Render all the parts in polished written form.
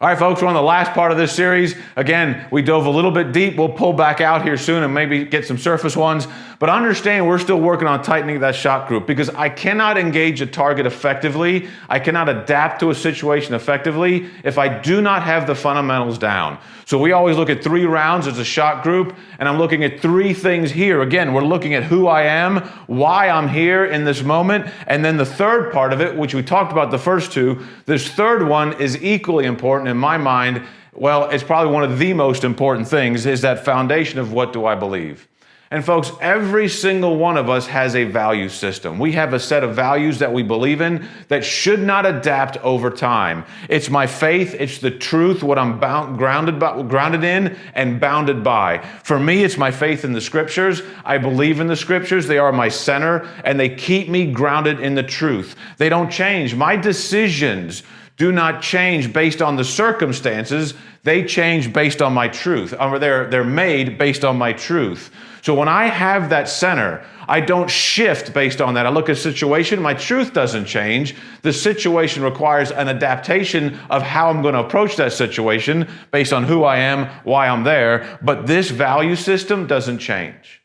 All right, folks, we're on the last part of this series. Again, we dove a little bit deep. We'll pull back out here soon and maybe get some surface ones. But understand we're still working on tightening that shock group because I cannot engage a target effectively. I cannot adapt to a situation effectively if I do not have the fundamentals down. So we always look at 3 rounds as a shock group, and I'm looking at 3 things here. Again, we're looking at who I am, why I'm here in this moment, and then the third part of it, which we talked about the first 2, this third one is equally important in my mind. Well, it's probably one of the most important things, is that foundation of what do I believe? And folks, every single one of us has a value system. We have a set of values that we believe in that should not adapt over time. It's my faith, it's the truth, what I'm grounded in and bounded by. For me, it's my faith in the scriptures. I believe in the scriptures. They are my center, and they keep me grounded in the truth. They don't change. My decisions do not change based on the circumstances. They change based on my truth. Or they're made based on my truth. So when I have that center, I don't shift based on that. I look at a situation, my truth doesn't change. The situation requires an adaptation of how I'm going to approach that situation based on who I am, why I'm there. But this value system doesn't change.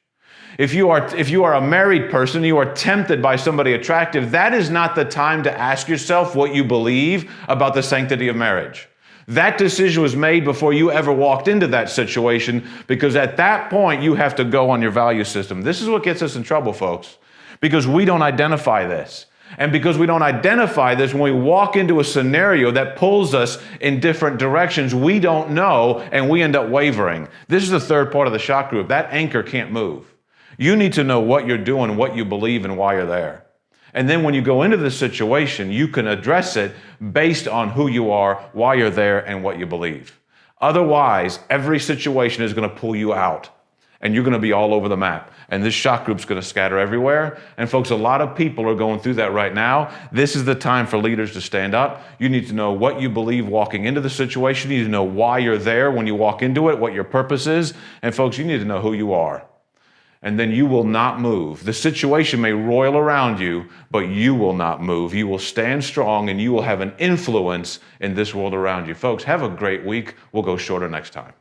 If you are a married person, you are tempted by somebody attractive, that is not the time to ask yourself what you believe about the sanctity of marriage. That decision was made before you ever walked into that situation, because at that point, you have to go on your value system. This is what gets us in trouble, folks, because we don't identify this. And because we don't identify this, when we walk into a scenario that pulls us in different directions, we don't know, and we end up wavering. This is the third part of the shock group. That anchor can't move. You need to know what you're doing, what you believe, and why you're there. And then when you go into the situation, you can address it based on who you are, why you're there, and what you believe. Otherwise, every situation is going to pull you out, and you're going to be all over the map. And this shock group's going to scatter everywhere. And folks, a lot of people are going through that right now. This is the time for leaders to stand up. You need to know what you believe walking into the situation. You need to know why you're there when you walk into it, what your purpose is. And folks, you need to know who you are. And then you will not move. The situation may roil around you, but you will not move. You will stand strong, and you will have an influence in this world around you. Folks, have a great week. We'll go shorter next time.